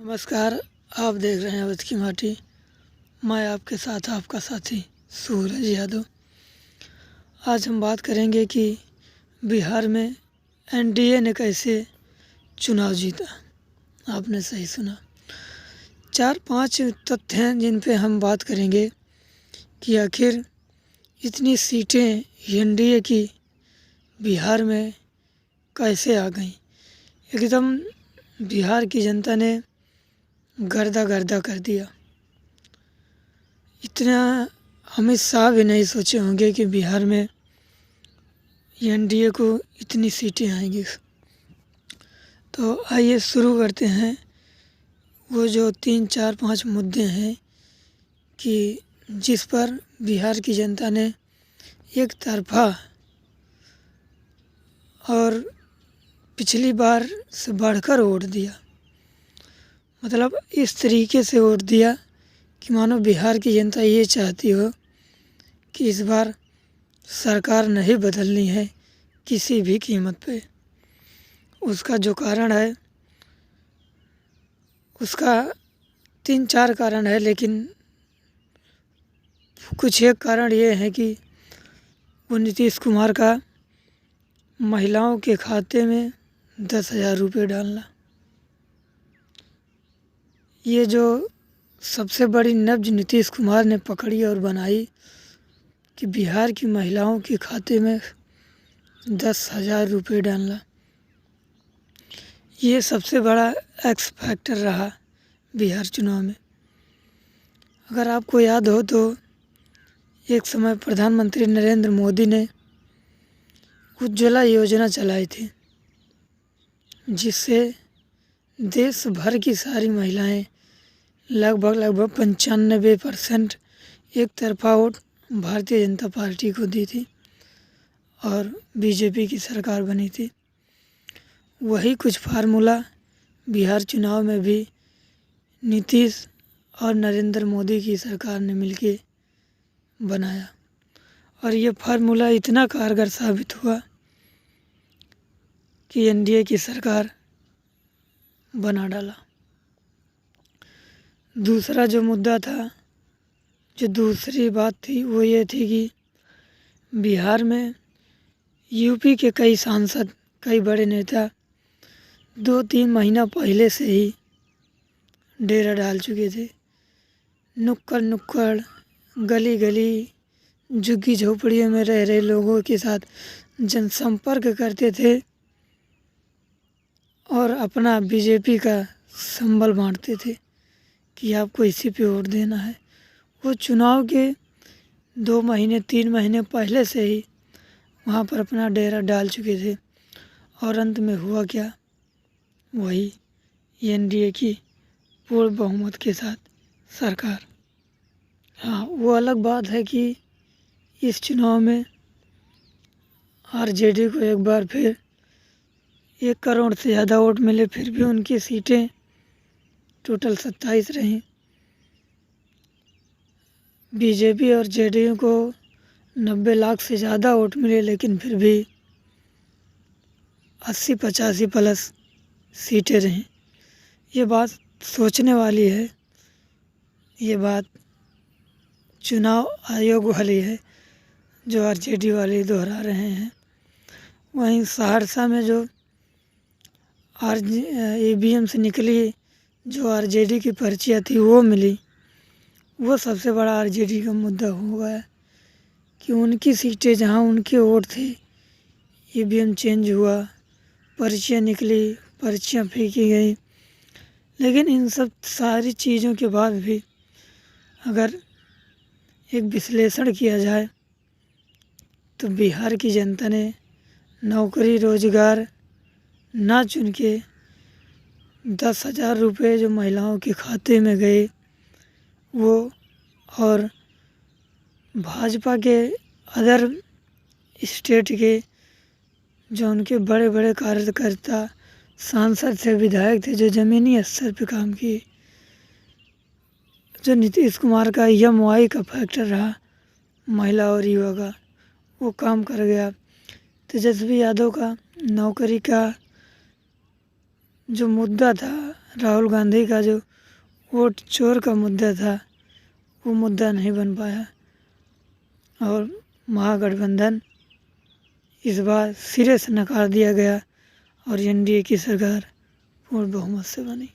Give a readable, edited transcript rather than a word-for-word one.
नमस्कार। आप देख रहे हैं अवध की माटी। मैं आपके साथ आपका साथी सूरज यादव। आज हम बात करेंगे कि बिहार में एनडीए ने कैसे चुनाव जीता। आपने सही सुना। 4-5 तथ्य हैं जिन पे हम बात करेंगे कि आखिर इतनी सीटें एनडीए की बिहार में कैसे आ गईं। एकदम बिहार की जनता ने गर्दा गर्दा कर दिया। इतना अमित शाह भी नहीं सोचे होंगे कि बिहार में एनडीए को इतनी सीटें आएंगी। तो आइए शुरू करते हैं। वो जो 3-4-5 मुद्दे हैं कि जिस पर बिहार की जनता ने एक तरफा और पिछली बार से बढ़कर वोट दिया। मतलब इस तरीके से वोट दिया कि मानो बिहार की जनता ये चाहती हो कि इस बार सरकार नहीं बदलनी है किसी भी कीमत पे। उसका जो कारण है, उसका 3-4 कारण है, लेकिन कुछ एक कारण ये है कि वो नीतीश कुमार का महिलाओं के खाते में 10,000 रुपये डालना। ये जो सबसे बड़ी नब्ज नीतीश कुमार ने पकड़ी और बनाई कि बिहार की महिलाओं के खाते में 10,000 रुपये डालना, ये सबसे बड़ा एक्स फैक्टर रहा बिहार चुनाव में। अगर आपको याद हो तो एक समय प्रधानमंत्री नरेंद्र मोदी ने उज्ज्वला योजना चलाई थी, जिससे देश भर की सारी महिलाएं लगभग 95% एक तरफा वोट भारतीय जनता पार्टी को दी थी और बीजेपी की सरकार बनी थी। वही कुछ फार्मूला बिहार चुनाव में भी नीतीश और नरेंद्र मोदी की सरकार ने मिलके बनाया और ये फार्मूला इतना कारगर साबित हुआ कि एनडीए की सरकार बना डाला। दूसरा जो मुद्दा था, जो दूसरी बात थी, वो ये थी कि बिहार में यूपी के कई सांसद, कई बड़े नेता 2-3 महीना पहले से ही डेरा डाल चुके थे। नुक्कड़ नुक्कड़, गली गली, झुग्गी झोपड़ियों में रह रहे लोगों के साथ जनसंपर्क करते थे और अपना बीजेपी का संबल बांटते थे कि आपको इसी पे वोट देना है। वो चुनाव के 2 महीने 3 महीने पहले से ही वहाँ पर अपना डेरा डाल चुके थे और अंत में हुआ क्या, वही एनडीए की पूर्ण बहुमत के साथ सरकार। हाँ, वो अलग बात है कि इस चुनाव में आरजेडी को एक बार फिर 1 करोड़ से ज़्यादा वोट मिले, फिर भी उनकी सीटें टोटल 27 रहीं। बीजेपी और जेडीयू को 90 लाख से ज़्यादा वोट मिले, लेकिन फिर भी 80-85 प्लस सीटें रहीं। ये बात सोचने वाली है। ये बात चुनाव आयोग वाली है जो आरजेडी वाले दोहरा रहे हैं। वहीं सहरसा में जो ईवीएम से निकली जो आरजेडी की पर्चियाँ थी वो मिली, वो सबसे बड़ा आरजेडी का मुद्दा हो गया कि उनकी सीटें जहाँ उनके वोट थे, ईवीएम चेंज हुआ, पर्चियाँ निकली, पर्चियाँ फेंकी गई। लेकिन इन सब सारी चीज़ों के बाद भी अगर एक विश्लेषण किया जाए तो बिहार की जनता ने नौकरी रोजगार ना चुन के 10,000 रुपये जो महिलाओं के खाते में गए वो, और भाजपा के अदर स्टेट के जो उनके बड़े बड़े कार्यकर्ता, सांसद थे, विधायक थे, जो ज़मीनी स्तर पे काम किए, जो नीतीश कुमार का EMI का फैक्टर रहा महिला और युवा का, वो काम कर गया। तेजस्वी यादव का नौकरी का जो मुद्दा था, राहुल गांधी का जो वोट चोर का मुद्दा था वो मुद्दा नहीं बन पाया और महागठबंधन इस बार सिरे से नकार दिया गया और एनडीए की सरकार पूर्ण बहुमत से बनी।